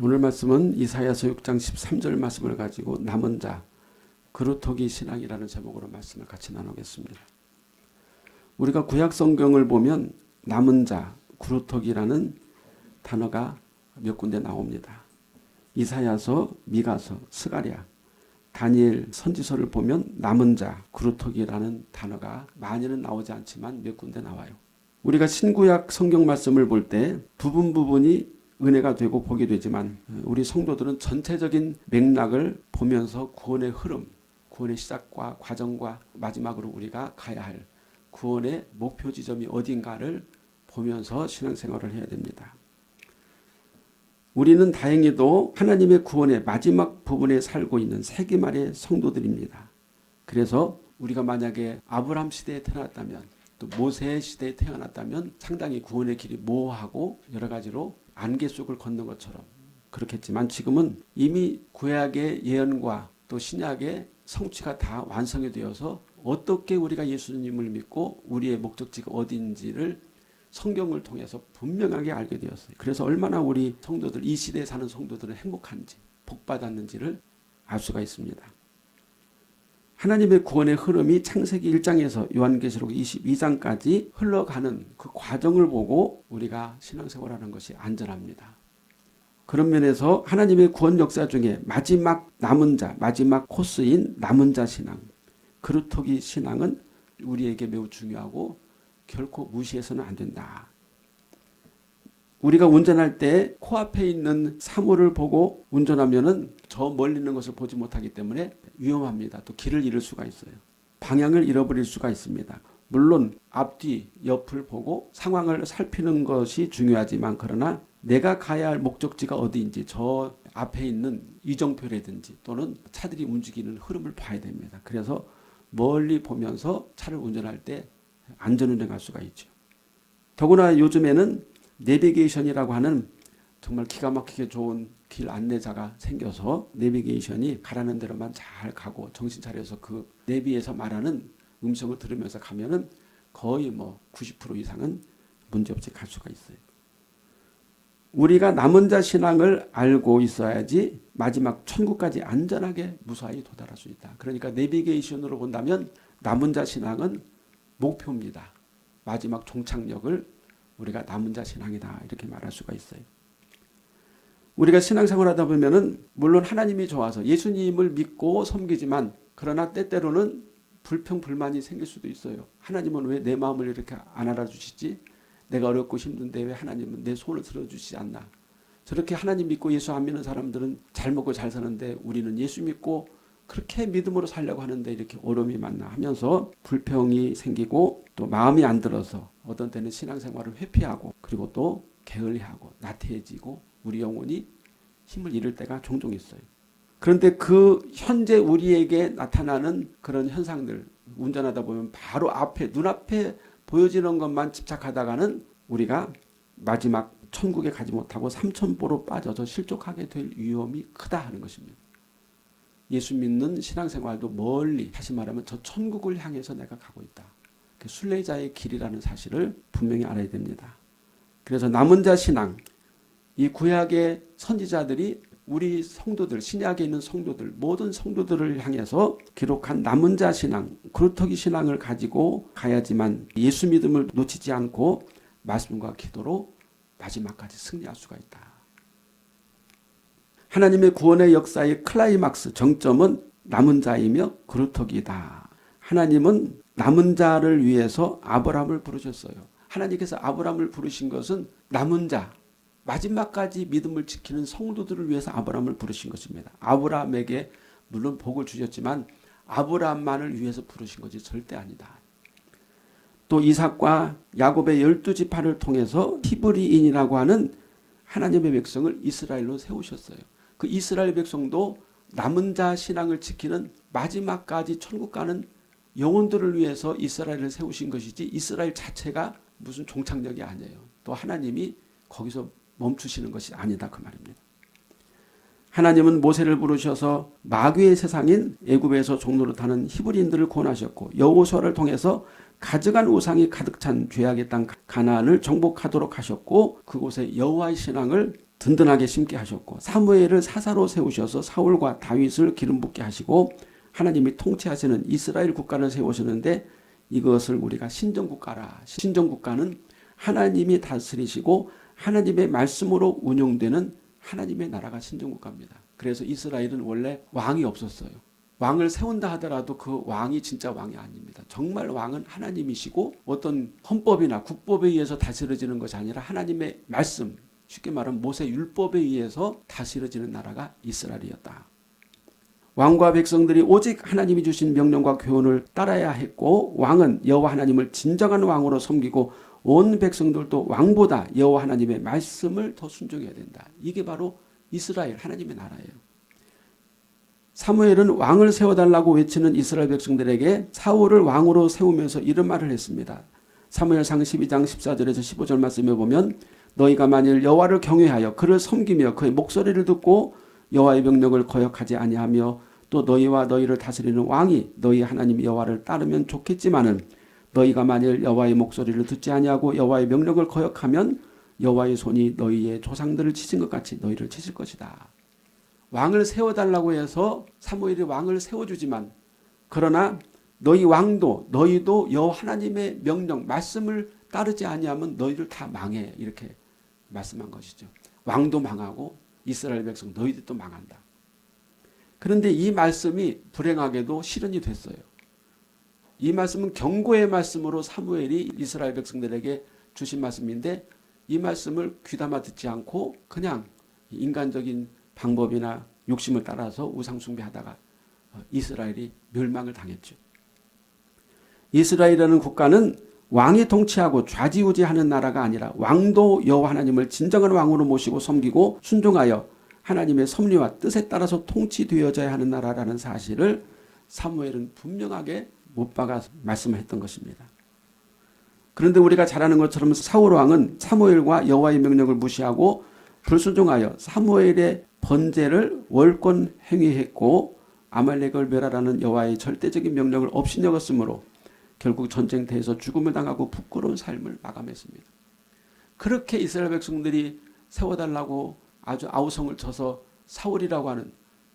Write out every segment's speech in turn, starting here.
오늘 말씀은 이사야서 6장 13절 말씀을 가지고 남은 자 그루터기 신앙이라는 제목으로 말씀을 같이 나누겠습니다. 우리가 구약 성경을 보면 남은 자 그루터기라는 단어가 몇 군데 나옵니다. 이사야서, 미가서, 스가랴, 다니엘 선지서를 보면 남은 자 그루터기라는 단어가 많이는 나오지 않지만 몇 군데 나와요. 우리가 신구약 성경 말씀을 볼 때 부분이 은혜가 되고 보게 되지만 우리 성도들은 전체적인 맥락을 보면서 구원의 흐름, 구원의 시작과 과정과 마지막으로 우리가 가야 할 구원의 목표 지점이 어딘가를 보면서 신앙생활을 해야 됩니다. 우리는 다행히도 하나님의 구원의 마지막 부분에 살고 있는 세기말의 성도들입니다. 그래서 우리가 만약에 아브라함 시대에 태어났다면 또 모세 시대에 태어났다면 상당히 구원의 길이 모호하고 여러 가지로 안개 속을 걷는 것처럼 그렇겠지만 지금은 이미 구약의 예언과 또 신약의 성취가 다 완성이 되어서 어떻게 우리가 예수님을 믿고 우리의 목적지가 어딘지를 성경을 통해서 분명하게 알게 되었어요. 그래서 얼마나 우리 성도들, 이 시대에 사는 성도들은 행복한지 복받았는지를 알 수가 있습니다. 하나님의 구원의 흐름이 창세기 1장에서 요한계시록 22장까지 흘러가는 그 과정을 보고 우리가 신앙생활하는 것이 안전합니다. 그런 면에서 하나님의 구원 역사 중에 마지막 남은 자, 마지막 코스인 남은 자 신앙, 그루터기 신앙은 우리에게 매우 중요하고 결코 무시해서는 안 된다. 우리가 운전할 때 코앞에 있는 사물을 보고 운전하면은 저 멀리 있는 것을 보지 못하기 때문에 위험합니다. 또 길을 잃을 수가 있어요. 방향을 잃어버릴 수가 있습니다. 물론 앞뒤, 옆을 보고 상황을 살피는 것이 중요하지만 그러나 내가 가야 할 목적지가 어디인지 저 앞에 있는 이정표라든지 또는 차들이 움직이는 흐름을 봐야 됩니다. 그래서 멀리 보면서 차를 운전할 때 안전운전할 수가 있죠. 더구나 요즘에는 내비게이션이라고 하는 정말 기가 막히게 좋은 길 안내자가 생겨서 내비게이션이 가라는 대로만 잘 가고 정신 차려서 그 내비에서 말하는 음성을 들으면서 가면은 거의 90% 이상은 문제없이 갈 수가 있어요. 우리가 남은 자 신앙을 알고 있어야지 마지막 천국까지 안전하게 무사히 도달할 수 있다. 그러니까 내비게이션으로 본다면 남은 자 신앙은 목표입니다. 마지막 종착역을 우리가 남은 자 신앙이다 이렇게 말할 수가 있어요. 우리가 신앙생활하다 보면은 물론 하나님이 좋아서 예수님을 믿고 섬기지만 그러나 때때로는 불평불만이 생길 수도 있어요. 하나님은 왜 내 마음을 이렇게 안 알아주시지? 내가 어렵고 힘든데 왜 하나님은 내 손을 들어주시지 않나? 저렇게 하나님 믿고 예수 안 믿는 사람들은 잘 먹고 잘 사는데 우리는 예수 믿고 그렇게 믿음으로 살려고 하는데 이렇게 어려움이 많나 하면서 불평이 생기고 또 마음이 안 들어서 어떤 때는 신앙생활을 회피하고 그리고 또 게을리하고 나태해지고 우리 영혼이 힘을 잃을 때가 종종 있어요. 그런데 그 현재 우리에게 나타나는 그런 현상들 운전하다 보면 바로 앞에 눈앞에 보여지는 것만 집착하다가는 우리가 마지막 천국에 가지 못하고 삼천포로 빠져서 실족하게 될 위험이 크다 하는 것입니다. 예수 믿는 신앙생활도 멀리 다시 말하면 저 천국을 향해서 내가 가고 있다. 순례자의 길이라는 사실을 분명히 알아야 됩니다. 그래서 남은 자 신앙, 이 구약의 선지자들이 우리 성도들, 신약에 있는 성도들, 모든 성도들을 향해서 기록한 남은 자 신앙, 그루터기 신앙을 가지고 가야지만 예수 믿음을 놓치지 않고 말씀과 기도로 마지막까지 승리할 수가 있다. 하나님의 구원의 역사의 클라이막스, 정점은 남은 자이며 그루터기다. 하나님은 남은 자를 위해서 아브라함을 부르셨어요. 하나님께서 아브라함을 부르신 것은 남은 자, 마지막까지 믿음을 지키는 성도들을 위해서 아브라함을 부르신 것입니다. 아브라함에게 물론 복을 주셨지만 아브라함만을 위해서 부르신 것이 절대 아니다. 또 이삭과 야곱의 12지파를 통해서 히브리인이라고 하는 하나님의 백성을 이스라엘로 세우셨어요. 그 이스라엘 백성도 남은 자 신앙을 지키는 마지막까지 천국 가는 영혼들을 위해서 이스라엘을 세우신 것이지 이스라엘 자체가 무슨 종착역이 아니에요. 또 하나님이 거기서 멈추시는 것이 아니다 그 말입니다. 하나님은 모세를 부르셔서 마귀의 세상인 애굽에서 종로를 타는 히브리인들을 구원하셨고 여호수아를 통해서 가증한 우상이 가득 찬 죄악의 땅 가나안을 정복하도록 하셨고 그곳에 여호와의 신앙을 든든하게 심게 하셨고 사무엘을 사사로 세우셔서 사울과 다윗을 기름 붓게 하시고 하나님이 통치하시는 이스라엘 국가를 세우시는데 이것을 우리가 신정국가라. 신정국가는 하나님이 다스리시고 하나님의 말씀으로 운영되는 하나님의 나라가 신정국가입니다. 그래서 이스라엘은 원래 왕이 없었어요. 왕을 세운다 하더라도 그 왕이 진짜 왕이 아닙니다. 정말 왕은 하나님이시고 어떤 헌법이나 국법에 의해서 다스려지는 것이 아니라 하나님의 말씀, 쉽게 말하면 모세 율법에 의해서 다스려지는 나라가 이스라엘이었다. 왕과 백성들이 오직 하나님이 주신 명령과 교훈을 따라야 했고 왕은 여호와 하나님을 진정한 왕으로 섬기고 온 백성들도 왕보다 여호와 하나님의 말씀을 더 순종해야 된다. 이게 바로 이스라엘 하나님의 나라예요. 사무엘은 왕을 세워달라고 외치는 이스라엘 백성들에게 사울을 왕으로 세우면서 이런 말을 했습니다. 사무엘상 12장 14절에서 15절 말씀에 보면 너희가 만일 여호와를 경외하여 그를 섬기며 그의 목소리를 듣고 여호와의 명령을 거역하지 아니하며 또 너희와 너희를 다스리는 왕이 너희 하나님 여호와를 따르면 좋겠지만은 너희가 만일 여호와의 목소리를 듣지 아니하고 여호와의 명령을 거역하면 여호와의 손이 너희의 조상들을 치신 것 같이 너희를 치실 것이다. 왕을 세워달라고 해서 사무엘이 왕을 세워주지만 그러나 너희 왕도 너희도 여호와 하나님의 명령 말씀을 따르지 아니하면 너희를 다 망해 이렇게 말씀한 것이죠. 왕도 망하고 이스라엘 백성 너희들도 망한다. 그런데 이 말씀이 불행하게도 실현이 됐어요. 이 말씀은 경고의 말씀으로 사무엘이 이스라엘 백성들에게 주신 말씀인데 이 말씀을 귀담아 듣지 않고 그냥 인간적인 방법이나 욕심을 따라서 우상숭배하다가 이스라엘이 멸망을 당했죠. 이스라엘이라는 국가는 왕이 통치하고 좌지우지하는 나라가 아니라 왕도 여호와 하나님을 진정한 왕으로 모시고 섬기고 순종하여 하나님의 섭리와 뜻에 따라서 통치되어져야 하는 나라라는 사실을 사무엘은 분명하게 못 박아 말씀을 했던 것입니다. 그런데 우리가 잘 아는 것처럼 사울 왕은 사무엘과 여호와의 명령을 무시하고 불순종하여 사무엘의 번제를 월권 행위했고 아말렉을 멸하라는 여호와의 절대적인 명령을 업신여겼으므로 결국 전쟁터에서 죽음을 당하고 부끄러운 삶을 마감했습니다. 그렇게 이스라엘 백성들이 세워달라고 아주 아우성을 쳐서 사울이라고 하는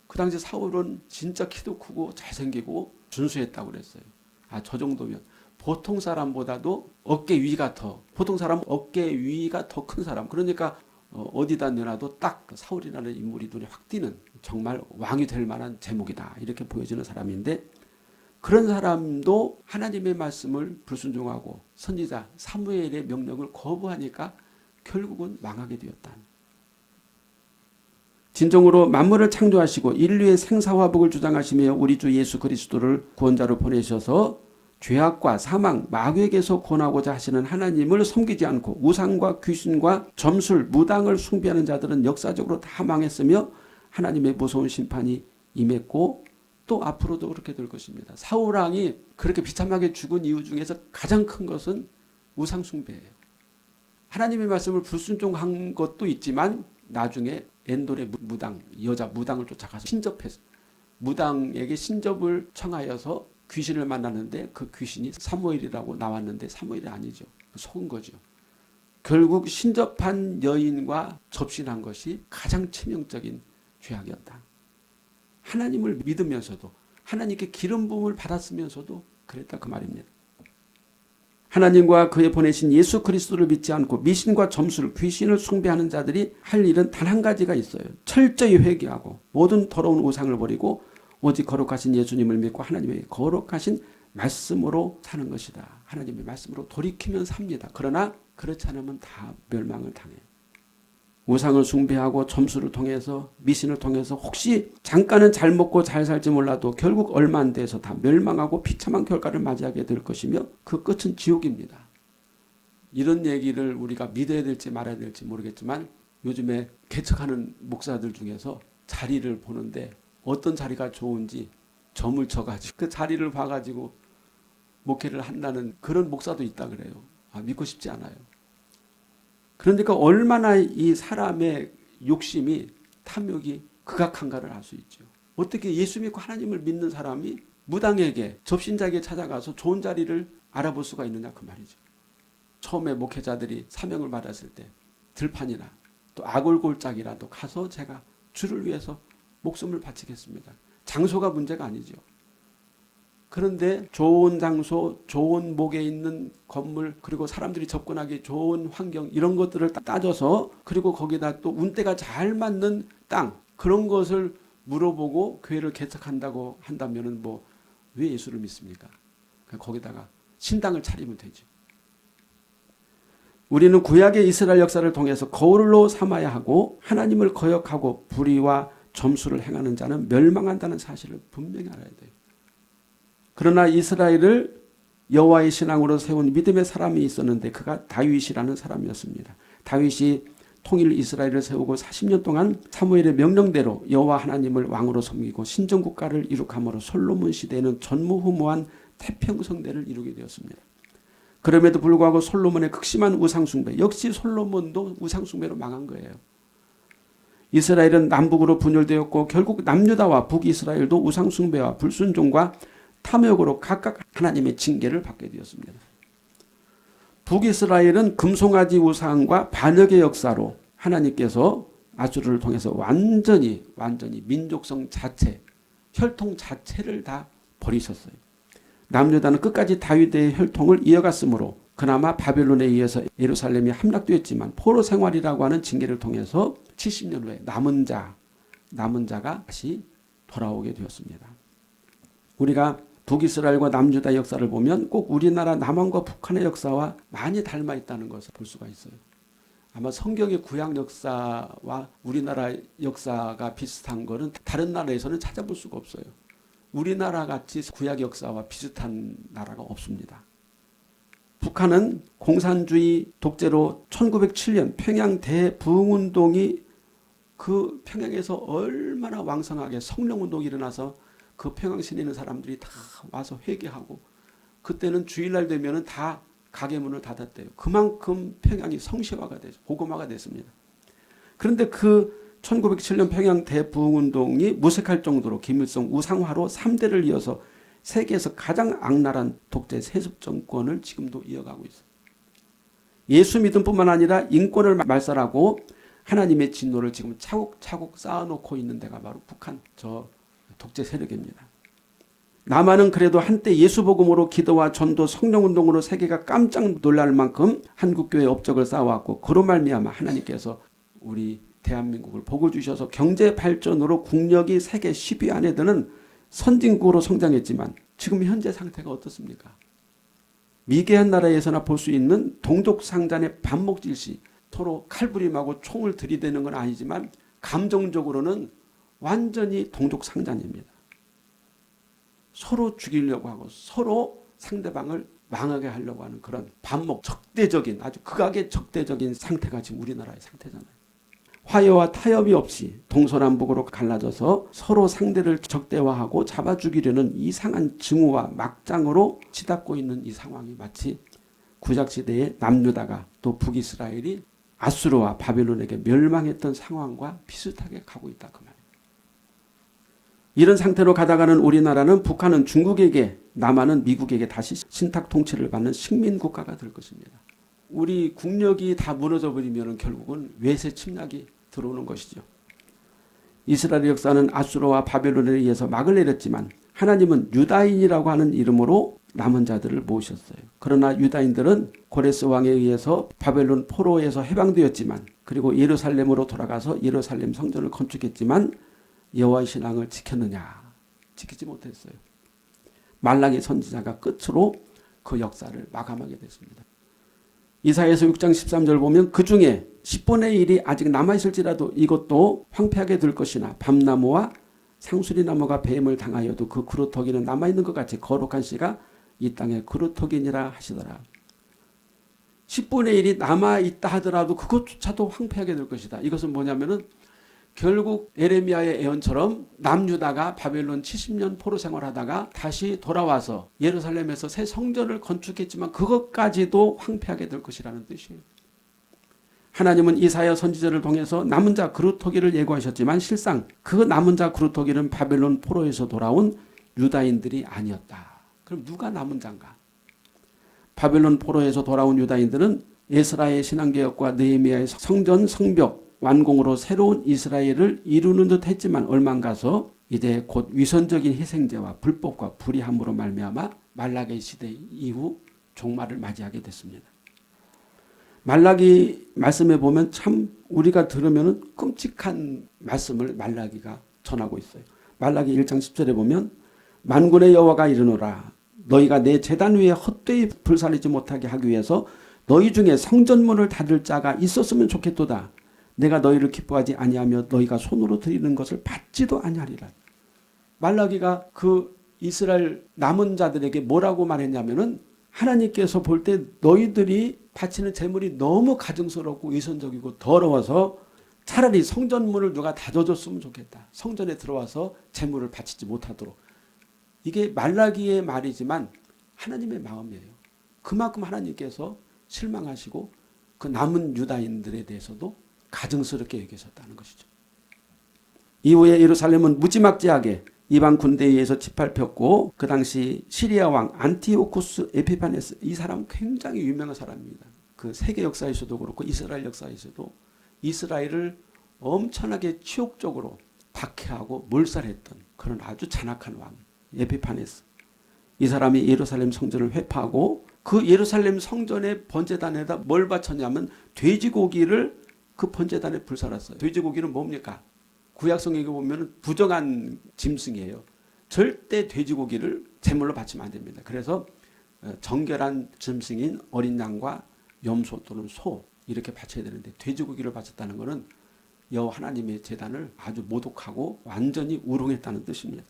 그 당시 사울은 진짜 키도 크고 잘생기고 준수했다고 그랬어요. 저 정도면 보통 사람보다도 어깨 위가 보통 사람은 어깨 위가 더 큰 사람. 그러니까 어디다 내놔도 딱 사울이라는 인물이 눈에 확 띄는 정말 왕이 될 만한 제목이다. 이렇게 보여지는 사람인데 그런 사람도 하나님의 말씀을 불순종하고 선지자 사무엘의 명령을 거부하니까 결국은 망하게 되었다. 진정으로 만물을 창조하시고 인류의 생사화복을 주장하시며 우리 주 예수 그리스도를 구원자로 보내셔서 죄악과 사망, 마귀에게서 구원하고자 하시는 하나님을 섬기지 않고 우상과 귀신과 점술, 무당을 숭배하는 자들은 역사적으로 다 망했으며 하나님의 무서운 심판이 임했고 또 앞으로도 그렇게 될 것입니다. 사울 왕이 그렇게 비참하게 죽은 이유 중에서 가장 큰 것은 우상 숭배예요. 하나님의 말씀을 불순종한 것도 있지만 나중에 엔돌의 무당, 여자 무당을 쫓아가서 신접해서 무당에게 신접을 청하여서 귀신을 만났는데 그 귀신이 사무엘이라고 나왔는데 사무엘이 아니죠. 속은 거죠. 결국 신접한 여인과 접신한 것이 가장 치명적인 죄악이었다. 하나님을 믿으면서도 하나님께 기름 부음을 받았으면서도 그랬다 그 말입니다. 하나님과 그의 보내신 예수 그리스도를 믿지 않고 미신과 점술, 귀신을 숭배하는 자들이 할 일은 단 한 가지가 있어요. 철저히 회개하고 모든 더러운 우상을 버리고 오직 거룩하신 예수님을 믿고 하나님의 거룩하신 말씀으로 사는 것이다. 하나님의 말씀으로 돌이키면 삽니다. 그러나 그렇지 않으면 다 멸망을 당해요. 우상을 숭배하고 점수를 통해서 미신을 통해서 혹시 잠깐은 잘 먹고 잘 살지 몰라도 결국 얼마 안 돼서 다 멸망하고 비참한 결과를 맞이하게 될 것이며 그 끝은 지옥입니다. 이런 얘기를 우리가 믿어야 될지 말아야 될지 모르겠지만 요즘에 개척하는 목사들 중에서 자리를 보는데 어떤 자리가 좋은지 점을 쳐가지고 그 자리를 봐가지고 목회를 한다는 그런 목사도 있다 그래요. 믿고 싶지 않아요. 그러니까 얼마나 이 사람의 욕심이 탐욕이 극악한가를 알 수 있죠. 어떻게 예수 믿고 하나님을 믿는 사람이 무당에게 접신자에게 찾아가서 좋은 자리를 알아볼 수가 있느냐 그 말이죠. 처음에 목회자들이 사명을 받았을 때 들판이나 또 아골골짜기라도 가서 제가 주를 위해서 목숨을 바치겠습니다. 장소가 문제가 아니죠. 그런데 좋은 장소, 좋은 목에 있는 건물, 그리고 사람들이 접근하기 좋은 환경 이런 것들을 따져서 그리고 거기다 또 운대가 잘 맞는 땅 그런 것을 물어보고 교회를 개척한다고 한다면은 뭐 왜 예수를 믿습니까? 거기다가 신당을 차리면 되죠. 우리는 구약의 이스라엘 역사를 통해서 거울로 삼아야 하고 하나님을 거역하고 불의와 점수를 행하는 자는 멸망한다는 사실을 분명히 알아야 돼요. 그러나 이스라엘을 여호와의 신앙으로 세운 믿음의 사람이 있었는데 그가 다윗이라는 사람이었습니다. 다윗이 통일 이스라엘을 세우고 40년 동안 사무엘의 명령대로 여호와 하나님을 왕으로 섬기고 신정국가를 이룩함으로 솔로몬 시대에는 전무후무한 태평성대를 이루게 되었습니다. 그럼에도 불구하고 솔로몬의 극심한 우상숭배, 역시 솔로몬도 우상숭배로 망한 거예요. 이스라엘은 남북으로 분열되었고 결국 남유다와 북이스라엘도 우상숭배와 불순종과 탐욕으로 각각 하나님의 징계를 받게 되었습니다. 북이스라엘은 금송아지 우상과 반역의 역사로 하나님께서 아수르를 통해서 완전히 민족성 자체, 혈통 자체를 다 버리셨어요. 남유다는 끝까지 다윗의 혈통을 이어갔으므로 그나마 바벨론에 의해서 예루살렘이 함락되었지만 포로 생활이라고 하는 징계를 통해서 70년 후에 남은 자가 다시 돌아오게 되었습니다. 우리가 북이스라엘과 남유다 역사를 보면 꼭 우리나라 남한과 북한의 역사와 많이 닮아 있다는 것을 볼 수가 있어요. 아마 성경의 구약 역사와 우리나라 역사가 비슷한 것은 다른 나라에서는 찾아볼 수가 없어요. 우리나라 같이 구약 역사와 비슷한 나라가 없습니다. 북한은 공산주의 독재로 1907년 평양 대부흥운동이 그 평양에서 얼마나 왕성하게 성령운동이 일어나서 그 평양시내 있는 사람들이 다 와서 회개하고 그때는 주일날 되면은 다 가게 문을 닫았대요. 그만큼 평양이 성시화가 되죠. 복음화가 됐습니다. 그런데 그 1907년 평양 대부흥운동이 무색할 정도로 김일성 우상화로 3대를 이어서 세계에서 가장 악랄한 독재 세습 정권을 지금도 이어가고 있어요. 예수 믿음뿐만 아니라 인권을 말살하고 하나님의 진노를 지금 차곡차곡 쌓아놓고 있는 데가 바로 북한 저 독재 세력입니다. 남한은 그래도 한때 예수복음으로 기도와 전도 성령운동으로 세계가 깜짝 놀랄 만큼 한국교회 업적을 쌓아왔고 그로 말미암아 하나님께서 우리 대한민국을 복을 주셔서 경제 발전으로 국력이 세계 10위 안에 드는 선진국으로 성장했지만 지금 현재 상태가 어떻습니까? 미개한 나라에서나 볼 수 있는 동족상잔의 반목질시, 서로 칼부림하고 총을 들이대는 건 아니지만 감정적으로는 완전히 동족상잔입니다. 서로 죽이려고 하고 서로 상대방을 망하게 하려고 하는 그런 반목, 적대적인 아주 극악의 적대적인 상태가 지금 우리나라의 상태잖아요. 화해와 타협이 없이 동서남북으로 갈라져서 서로 상대를 적대화하고 잡아 죽이려는 이상한 증오와 막장으로 치닫고 있는 이 상황이 마치 구약시대의 남유다가 또 북이스라엘이 아수르와 바벨론에게 멸망했던 상황과 비슷하게 가고 있다 그 말이에요. 이런 상태로 가다가는 우리나라는 북한은 중국에게 남한은 미국에게 다시 신탁 통치를 받는 식민국가가 될 것입니다. 우리 국력이 다 무너져 버리면 결국은 외세 침략이 들어오는 것이죠. 이스라엘 역사는 아수르와 바벨론에 의해서 막을 내렸지만 하나님은 유다인이라고 하는 이름으로 남은 자들을 모으셨어요. 그러나 유다인들은 고레스 왕에 의해서 바벨론 포로에서 해방되었지만 그리고 예루살렘으로 돌아가서 예루살렘 성전을 건축했지만 여호와의 신앙을 지켰느냐? 지키지 못했어요. 말라기 선지자가 끝으로 그 역사를 마감하게 됐습니다. 이사야서 6장 13절 보면 그 중에 10분의 1이 아직 남아있을지라도 이것도 황폐하게 될 것이나 밤나무와 상수리나무가 뱀을 당하여도 그 그루터기는 남아있는 것 같이 거룩한 씨가 이 땅에 그루터기니라 하시더라. 10분의 1이 남아있다 하더라도 그것조차도 황폐하게 될 것이다. 이것은 뭐냐면은 결국 에레미야의 예언처럼 남유다가 바벨론 70년 포로 생활하다가 다시 돌아와서 예루살렘에서 새 성전을 건축했지만 그것까지도 황폐하게 될 것이라는 뜻이에요. 하나님은 이사야 선지자를 통해서 남은 자 그루터기를 예고하셨지만 실상 그 남은 자 그루터기는 바벨론 포로에서 돌아온 유다인들이 아니었다. 그럼 누가 남은 자인가? 바벨론 포로에서 돌아온 유다인들은 에스라의 신앙개혁과 느헤미야의 성전 성벽 완공으로 새로운 이스라엘을 이루는 듯 했지만 얼마 안 가서 이제 곧 위선적인 희생제와 불법과 불의함으로 말미암아 말라기 시대 이후 종말을 맞이하게 됐습니다. 말라기 말씀에 보면 참 우리가 들으면 끔찍한 말씀을 말라기가 전하고 있어요. 말라기 1장 10절에 보면 만군의 여호와가 이르노라 너희가 내 제단 위에 헛되이 불사르지 못하게 하기 위해서 너희 중에 성전문을 닫을 자가 있었으면 좋겠도다. 내가 너희를 기뻐하지 아니하며 너희가 손으로 드리는 것을 받지도 아니하리라. 말라기가 그 이스라엘 남은 자들에게 뭐라고 말했냐면은 하나님께서 볼 때 너희들이 바치는 제물이 너무 가증스럽고 위선적이고 더러워서 차라리 성전문을 누가 닫아줬으면 좋겠다. 성전에 들어와서 제물을 바치지 못하도록. 이게 말라기의 말이지만 하나님의 마음이에요. 그만큼 하나님께서 실망하시고 그 남은 유다인들에 대해서도 가증스럽게 여기셨다는 것이죠. 이후에 예루살렘은 무지막지하게 이방 군대에 의해서 짓밟혔고 그 당시 시리아 왕 안티오쿠스 에피파네스 이 사람은 굉장히 유명한 사람입니다. 그 세계 역사에서도 그렇고 이스라엘 역사에서도 이스라엘을 엄청나게 치욕적으로 박해하고 몰살했던 그런 아주 잔악한 왕 에피파네스. 이 사람이 예루살렘 성전을 회파하고 그 예루살렘 성전의 번제단에다 뭘 바쳤냐면 돼지고기를 그 번제단에 불살았어요. 돼지고기는 뭡니까? 구약성경에 보면 부정한 짐승이에요. 절대 돼지고기를 제물로 바치면 안 됩니다. 그래서 정결한 짐승인 어린 양과 염소 또는 소 이렇게 바쳐야 되는데 돼지고기를 바쳤다는 것은 여호와 하나님의 제단을 아주 모독하고 완전히 우롱했다는 뜻입니다.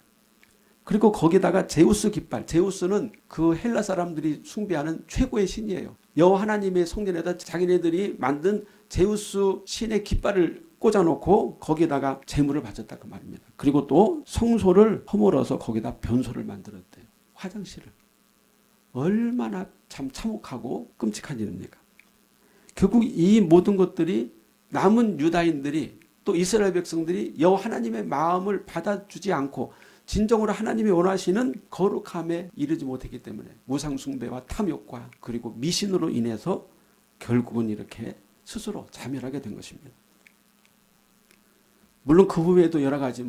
그리고 거기다가 제우스 깃발, 제우스는 그 헬라 사람들이 숭배하는 최고의 신이에요. 여호와 하나님의 성전에다 자기네들이 만든 제우스 신의 깃발을 꽂아놓고 거기다가 제물을 바쳤다 그 말입니다. 그리고 또 성소를 허물어서 거기다 변소를 만들었대요. 화장실을. 얼마나 참 참혹하고 끔찍한 일입니까? 결국 이 모든 것들이 남은 유다인들이 또 이스라엘 백성들이 여호와 하나님의 마음을 받아주지 않고 진정으로 하나님이 원하시는 거룩함에 이르지 못했기 때문에 우상 숭배와 탐욕과 그리고 미신으로 인해서 결국은 이렇게 스스로 자멸하게 된 것입니다. 물론 그 후에도 여러 가지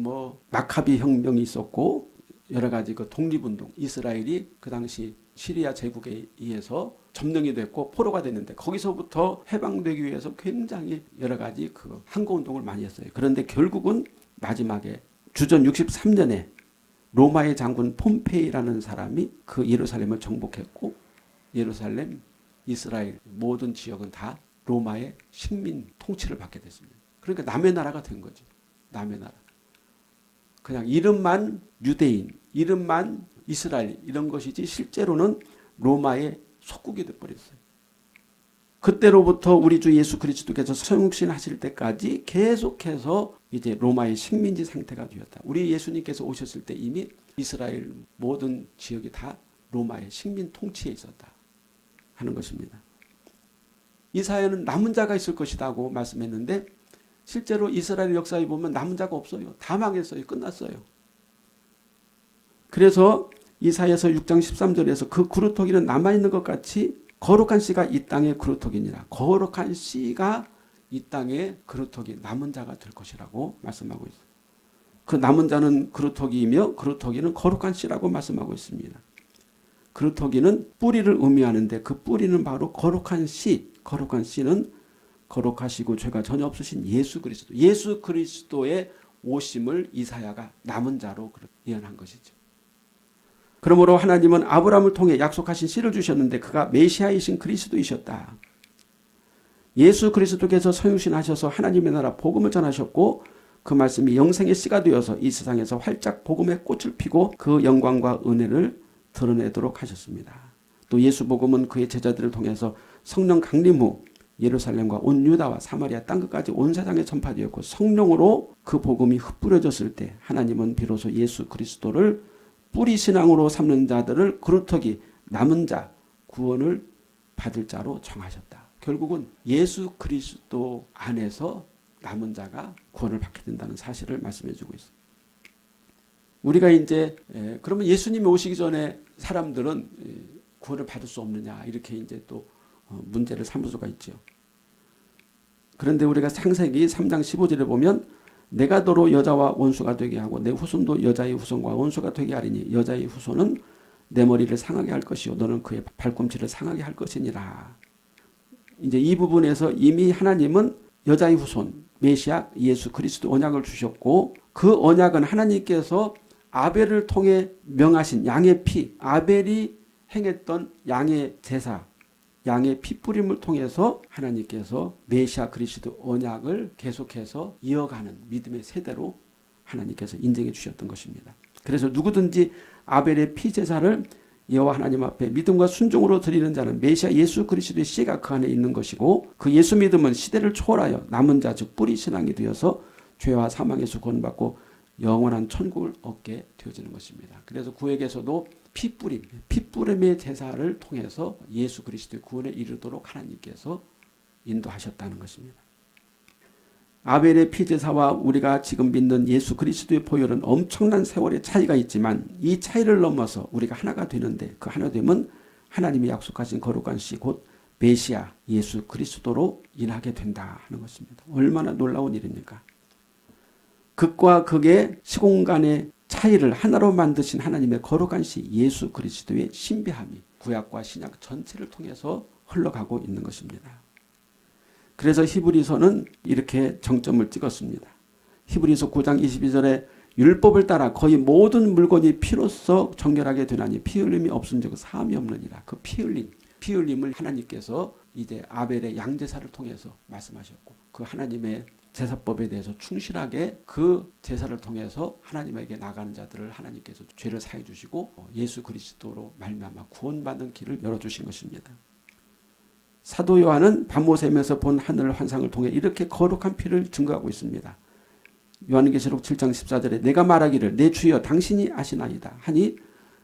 마카비 혁명이 있었고 여러 가지 그 독립운동 이스라엘이 그 당시 시리아 제국에 의해서 점령이 됐고 포로가 됐는데 거기서부터 해방되기 위해서 굉장히 여러 가지 그 항거운동을 많이 했어요. 그런데 결국은 마지막에 주전 63년에 로마의 장군 폼페이라는 사람이 그 예루살렘을 정복했고 예루살렘, 이스라엘 모든 지역은 다 로마의 식민 통치를 받게 됐습니다. 그러니까 남의 나라가 된 거죠. 남의 나라. 그냥 이름만 유대인, 이름만 이스라엘 이런 것이지 실제로는 로마의 속국이 되어버렸어요. 그때로부터 우리 주 예수 그리스도께서 성육신하실 때까지 계속해서 이제 로마의 식민지 상태가 되었다. 우리 예수님께서 오셨을 때 이미 이스라엘 모든 지역이 다 로마의 식민 통치에 있었다 하는 것입니다. 이사야는 남은 자가 있을 것이라고 말씀했는데 실제로 이스라엘 역사에 보면 남은 자가 없어요. 다 망했어요. 끝났어요. 그래서 이사야서 6장 13절에서 그 그루터기는 남아있는 것 같이 거룩한 씨가 이 땅의 그루터기니라. 거룩한 씨가 이 땅의 그루터기 남은 자가 될 것이라고 말씀하고 있어요. 그 남은 자는 그루터기이며 그루터기는 거룩한 씨라고 말씀하고 있습니다. 그루터기는 뿌리를 의미하는데 그 뿌리는 바로 거룩한 씨. 거룩한 씨는 거룩하시고 죄가 전혀 없으신 예수 그리스도. 예수 그리스도의 오심을 이사야가 남은 자로 예언한 것이죠. 그러므로 하나님은 아브라함을 통해 약속하신 씨를 주셨는데 그가 메시아이신 그리스도이셨다. 예수 그리스도께서 성육신하셔서 하나님의 나라 복음을 전하셨고 그 말씀이 영생의 씨가 되어서 이 세상에서 활짝 복음의 꽃을 피고 그 영광과 은혜를 드러내도록 하셨습니다. 또 예수 복음은 그의 제자들을 통해서 성령 강림 후 예루살렘과 온 유다와 사마리아 땅끝까지 온 세상에 전파되었고 성령으로 그 복음이 흩뿌려졌을 때 하나님은 비로소 예수 그리스도를 뿌리 신앙으로 삼는 자들을 그루터기 남은 자 구원을 받을 자로 정하셨다. 결국은 예수 그리스도 안에서 남은 자가 구원을 받게 된다는 사실을 말씀해 주고 있습니다. 우리가 이제 그러면 예수님이 오시기 전에 사람들은 구원을 받을 수 없느냐 이렇게 이제 또 문제를 삼을 수가 있죠. 그런데 우리가 창세기 3장 15절에 보면 내가 너로 여자와 원수가 되게 하고 내 후손도 여자의 후손과 원수가 되게 하리니 여자의 후손은 내 머리를 상하게 할 것이요 너는 그의 발꿈치를 상하게 할 것이니라. 이제 이 부분에서 이미 하나님은 여자의 후손 메시아 예수 그리스도 언약을 주셨고 그 언약은 하나님께서 아벨을 통해 명하신 양의 피, 아벨이 행했던 양의 제사, 양의 피 뿌림을 통해서 하나님께서 메시아 그리스도 언약을 계속해서 이어가는 믿음의 세대로 하나님께서 인정해 주셨던 것입니다. 그래서 누구든지 아벨의 피 제사를 여호와 하나님 앞에 믿음과 순종으로 드리는 자는 메시아 예수 그리스도의 씨가 그 안에 있는 것이고 그 예수 믿음은 시대를 초월하여 남은 자 즉 뿌리 신앙이 되어서 죄와 사망에서 구원받고 영원한 천국을 얻게 되어지는 것입니다. 그래서 구약에서도 피뿌림의 제사를 통해서 예수 그리스도의 구원에 이르도록 하나님께서 인도하셨다는 것입니다. 아벨의 피제사와 우리가 지금 믿는 예수 그리스도의 보혈은 엄청난 세월의 차이가 있지만 이 차이를 넘어서 우리가 하나가 되는데 그 하나됨은 하나님이 약속하신 거룩한 씨 곧 메시아 예수 그리스도로 인하게 된다 하는 것입니다. 얼마나 놀라운 일입니까? 극과 극의 시공간의 차이를 하나로 만드신 하나님의 거룩한 씨 예수 그리스도의 신비함이 구약과 신약 전체를 통해서 흘러가고 있는 것입니다. 그래서 히브리서는 이렇게 정점을 찍었습니다. 히브리서 9장 22절에 율법을 따라 거의 모든 물건이 피로써 정결하게 되나니 피 흘림이 없음즉 사함이 없느니라. 그 피 흘림을 하나님께서 이제 아벨의 양제사를 통해서 말씀하셨고 그 하나님의 제사법에 대해서 충실하게 그 제사를 통해서 하나님에게 나가는 자들을 하나님께서 죄를 사해 주시고 예수 그리스도로 말미암아 구원받는 길을 열어주신 것입니다. 사도 요한은 밤모샘에서 본 하늘 환상을 통해 이렇게 거룩한 피를 증거하고 있습니다. 요한계시록 7장 14절에 내가 말하기를 내 주여 당신이 아시나이다 하니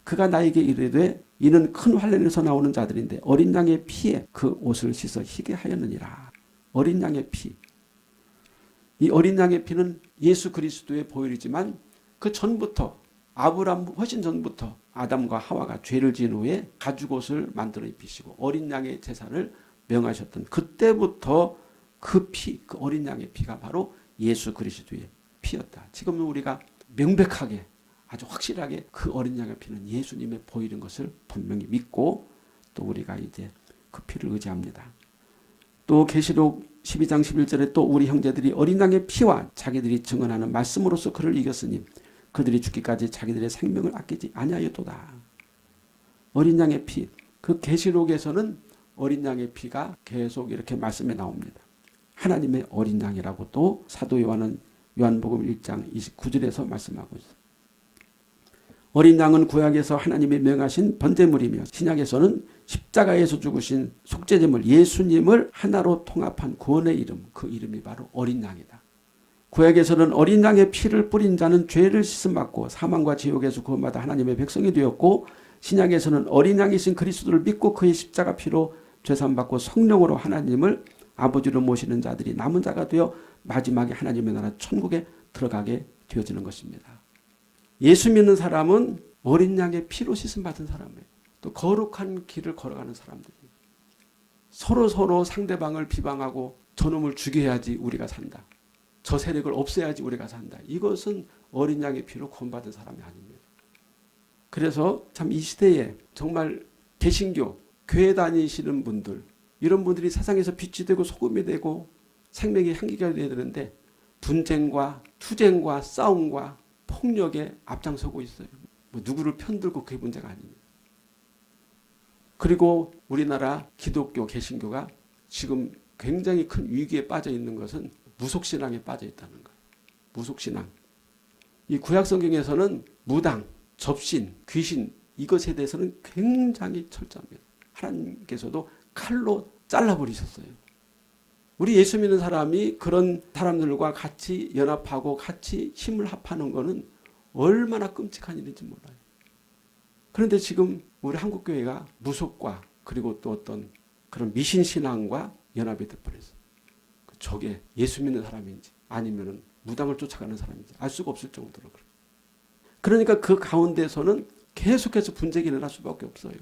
그가 나에게 이르되 이는 큰 환란에서 나오는 자들인데 어린 양의 피에 그 옷을 씻어 희게 하였느니라. 어린 양의 피. 이 어린 양의 피는 예수 그리스도의 보혈이지만 그 전부터 아브라함 훨씬 전부터 아담과 하와가 죄를 지은 후에 가죽옷을 만들어 입히시고 어린 양의 제사를 명하셨던 그때부터 그 피, 그 어린 양의 피가 바로 예수 그리스도의 피였다. 지금은 우리가 명백하게 아주 확실하게 그 어린 양의 피는 예수님의 보혈인 것을 분명히 믿고 또 우리가 이제 그 피를 의지합니다. 또 계시록 12장 11절에 또 우리 형제들이 어린 양의 피와 자기들이 증언하는 말씀으로써 그를 이겼으니 그들이 죽기까지 자기들의 생명을 아끼지 아니하였도다. 어린 양의 피. 그 계시록에서는 어린 양의 피가 계속 이렇게 말씀에 나옵니다. 하나님의 어린 양이라고 또 사도 요한은 요한복음 1장 29절에서 말씀하고 있습니다. 어린 양은 구약에서 하나님이 명하신 번제물이며 신약에서는 십자가에서 죽으신 속죄제물 예수님을 하나로 통합한 구원의 이름, 그 이름이 바로 어린 양이다. 구약에서는 어린 양의 피를 뿌린 자는 죄를 씻음받고 사망과 지옥에서 구원받아 하나님의 백성이 되었고 신약에서는 어린 양이신 그리스도를 믿고 그의 십자가 피로 죄사함받고 성령으로 하나님을 아버지로 모시는 자들이 남은 자가 되어 마지막에 하나님의 나라 천국에 들어가게 되어지는 것입니다. 예수 믿는 사람은 어린 양의 피로 씻음받은 사람이에요. 또 거룩한 길을 걸어가는 사람들이에요. 서로 상대방을 비방하고 저놈을 죽여야지 우리가 산다. 저 세력을 없애야지 우리가 산다. 이것은 어린 양의 피로 구원받은 사람이 아닙니다. 그래서 참 이 시대에 정말 개신교, 교회 다니시는 분들 이런 분들이 세상에서 빛이 되고 소금이 되고 생명의 향기가 되어야 되는데 분쟁과 투쟁과 싸움과 폭력에 앞장서고 있어요. 뭐 누구를 편들고 그게 문제가 아닙니다. 그리고 우리나라 기독교 개신교가 지금 굉장히 큰 위기에 빠져 있는 것은 무속신앙에 빠져 있다는 거예요. 무속신앙. 이 구약성경에서는 무당, 접신, 귀신 이것에 대해서는 굉장히 철저합니다. 하나님께서도 칼로 잘라버리셨어요. 우리 예수 믿는 사람이 그런 사람들과 같이 연합하고 같이 힘을 합하는 것은 얼마나 끔찍한 일인지 몰라요. 그런데 지금 우리 한국교회가 무속과 그리고 또 어떤 그런 미신신앙과 연합이 돼버렸어요. 저게 예수 믿는 사람인지 아니면 무당을 쫓아가는 사람인지 알 수가 없을 정도로. 그러니까 그 가운데서는 계속해서 분쟁이 일어날 수밖에 없어요.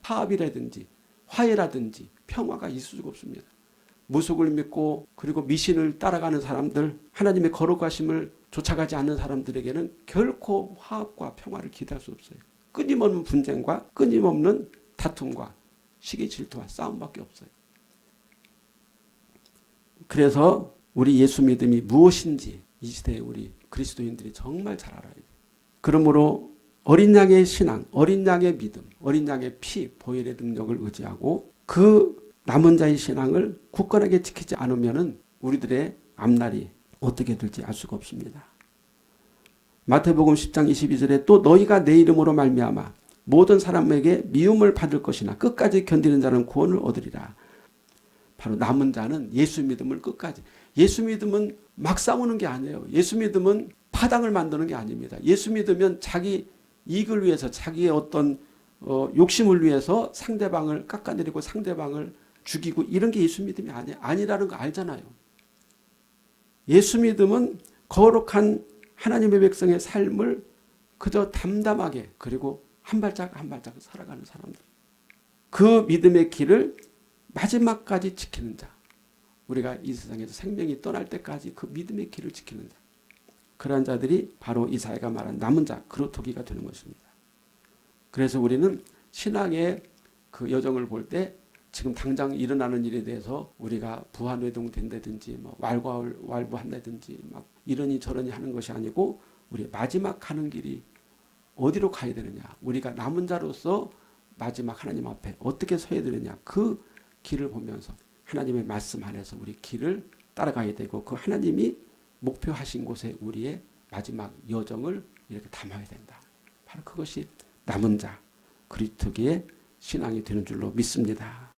파업이라든지 화해라든지 평화가 있을 수가 없습니다. 무속을 믿고 그리고 미신을 따라가는 사람들, 하나님의 거룩하심을 쫓아가지 않는 사람들에게는 결코 화합과 평화를 기대할 수 없어요. 끊임없는 분쟁과 끊임없는 다툼과 시기 질투와 싸움밖에 없어요. 그래서 우리 예수 믿음이 무엇인지 이 시대에 우리 그리스도인들이 정말 잘 알아야 돼요. 그러므로 어린 양의 신앙, 어린 양의 믿음, 어린 양의 피, 보혈의 능력을 의지하고 그 남은 자의 신앙을 굳건하게 지키지 않으면 우리들의 앞날이 어떻게 될지 알 수가 없습니다. 마태복음 10장 22절에 또 너희가 내 이름으로 말미암아 모든 사람에게 미움을 받을 것이나 끝까지 견디는 자는 구원을 얻으리라. 바로 남은 자는 예수 믿음을 끝까지. 예수 믿음은 막 싸우는 게 아니에요. 예수 믿음은 파당을 만드는 게 아닙니다. 예수 믿으면 자기 이익을 위해서 자기의 어떤 욕심을 위해서 상대방을 깎아내리고 상대방을 죽이고 이런 게 예수 믿음이 아니라는 거 알잖아요. 예수 믿음은 거룩한 하나님의 백성의 삶을 그저 담담하게 그리고 한 발짝 한 발짝 살아가는 사람들. 그 믿음의 길을 마지막까지 지키는 자. 우리가 이 세상에서 생명이 떠날 때까지 그 믿음의 길을 지키는 자. 그러한 자들이 바로 이사야가 말한 남은 자, 그루터기가 되는 것입니다. 그래서 우리는 신앙의 그 여정을 볼 때 지금 당장 일어나는 일에 대해서 우리가 부안외동 된다든지 뭐 왈부한다든지 막 이러니 저러니 하는 것이 아니고 우리 마지막 가는 길이 어디로 가야 되느냐. 우리가 남은 자로서 마지막 하나님 앞에 어떻게 서야 되느냐. 그 길을 보면서 하나님의 말씀 안에서 우리 길을 따라가야 되고 그 하나님이 목표하신 곳에 우리의 마지막 여정을 이렇게 담아야 된다. 바로 그것이 남은 자, 그리스도의 신앙이 되는 줄로 믿습니다.